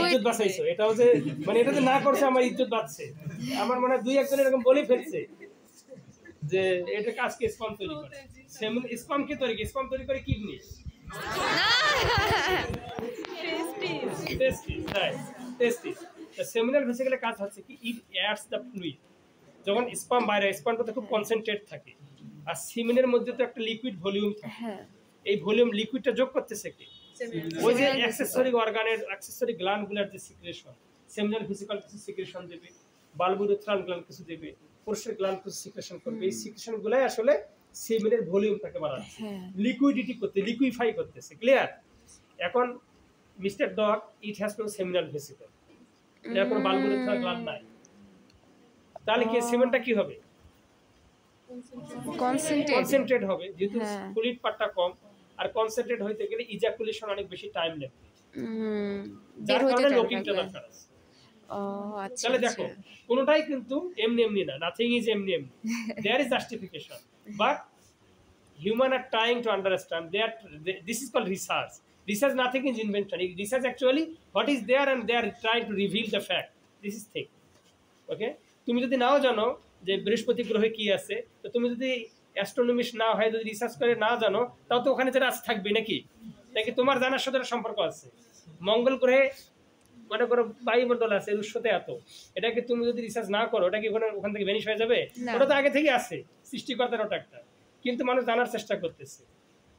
ইজ্জত বাঁচাইছো, এটা হচ্ছে মানে এটা যে না করছে আমার ইজ্জত বাঁচছে। আমার মনে হয় দুই একজন এরকম বলে ফেলছে যে এটা কাজকে স্পাম তৈরি করে। সেমন স্পাম কি তৈরি করে? স্পাম তৈরি করে kidney. Testis, right, testis. The seminal ভেসিকলের কাজ হচ্ছে কি, ইট অ্যাডস দ্য ফ্লুইড। যখন স্পাম বাইরে, স্পামটা খুব কনসেন্ট্রেট থাকে, আর সিমেনের মধ্যে তো একটা লিকুইড ভলিউম থাকে। এই ভলিউম লিকুইডটা যোগ করতেছে কি, ওই যে অ্যাক্সেসরি অর্গানের অ্যাক্সেসরি গ্ল্যান্ডগুলোর যে সিক্রেশন, সেমিনাল ভেসিকল কিছু সিক্রেশন দেবে, বালবুরেথ্রাল গ্ল্যান্ড কিছু দেবে, পোর্সের গ্ল্যান্ড কিছু সিক্রেশন করবে। এই সিক্রেশনগুলাই আসলে সেমিনের ভলিউমটাকে বাড়াচ্ছে, লিকুইডিটি করতে, লিকুইফাই করতেছে। ক্লিয়ার? এখন mister dog, it has no seminal vesicle, এর কোনো বালবুরেথ্রাল গ্ল্যান্ড নাই। তাহলে কি সেমেনটা কি হবে? কনসেন্ট্রেট হবে, যেহেতু ফ্লুইড পার্টটা কম, আর কনসেন্ট্রেট হইতে গেলে ইজাকুলেশন অনেক বেশি টাইম নেবে, যার কারণে লোকিংটা দরকার আছে। আচ্ছা, তাহলে দেখো কোনটাই কিন্তু এমনি এমনি না, নাথিং ইজ এমনি এমনি। There is justification, but human are trying to understand there, this is called research. Research nothing is invention, research actually what is there and they are trying to reveal the fact, this is thing. Okay, তুমি যদি নাও জানো যে বৃহস্পতি গ্রহে কি আছে, তো তুমি যদি অ্যাস্ট্রোনমিস্ট না হয়, যদি রিসার্চ করে না জানো, তাও তো ওখানে যেটা আছে থাকবে নাকি? নাকি তোমার জানার সাথে সম্পর্ক আছে? মঙ্গল গ্রহে মনে করো বায়ুমণ্ডল আছে, উৎসতে এত, এটা কি তুমি যদি রিসার্চ না করো, ওটা কি ওখান থেকে ভ্যানিশ হয়ে যাবে? ওটা তো আগে থেকে আছে, সৃষ্টিকর্তার ওটা একটা। কিন্তু মানুষ জানার চেষ্টা করতেছে,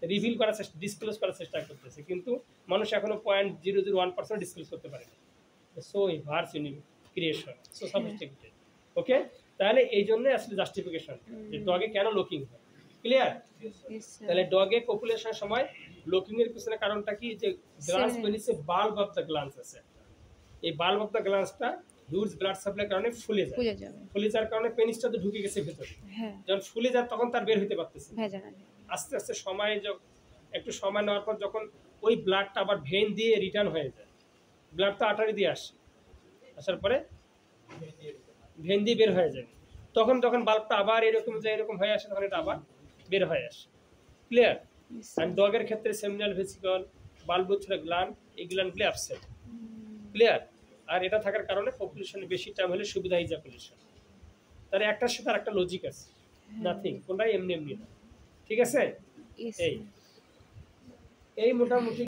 রিভিল করার চেষ্টা, ডিসক্লোজ করার চেষ্টা করতেছে, কিন্তু মানুষ এখনো 0.001% ডিসক্লোজ করতে পারে না। So verse unique creation, so sophisticated. Okay, তাহলে এই জন্য আসলে জাস্টিফিকেশন যে ডগে কেন লোকিং হয়। ক্লিয়ার? তাহলে ডগে পপুলেশনের সময় লোকিং এর পিছনে কারণটা কি, যে গ্ল্যান্স পেনিসে বাল্ব অফ দ্য গ্ল্যান্স আছে। এই বাল্ব অফ দ্য গ্ল্যান্সটা হিউজ ব্লাড সাপ্লাই কারণে ফুলে যায়, ফুলে যাওয়ার কারণে পেনিসটা তো ঢুকে গেছে ভেতরে। যখন ফুলে যায় তখন তার বের হইতে পারতেছে। আস্তে আস্তে সময়, একটু সময় নেওয়ার পর যখন ওই ব্লাডটা আবার ভেন দিয়ে রিটার্ন হয়ে যায়, ব্লাড তো আর্টারি দিয়ে আসে, আসার পরে ভেন দিয়ে বের হয়ে যাবে, তখন যখন বাল্বটা আবার এরকম যে এরকম হয়ে আসে, তখন এটা আবার বের হয়ে আসে। ক্লিয়ার? আর ডগের ক্ষেত্রে সেমিনাল ভেসিকল, বালবুরেথ্রাল গ্ল্যান্ড, এই গ্ল্যান্ডগুলি অ্যাবসেন্ট। ক্লিয়ার? আর এটা থাকার কারণে পপুলেশনে বেশি টাইম হলে সুবিধা ইজাকুলেশন। তাহলে একটার সাথে আর একটা লজিক আছে, নাথিং, কোনটাই এমনি এমনি না। ঠিক আছে? এই মোটামুটি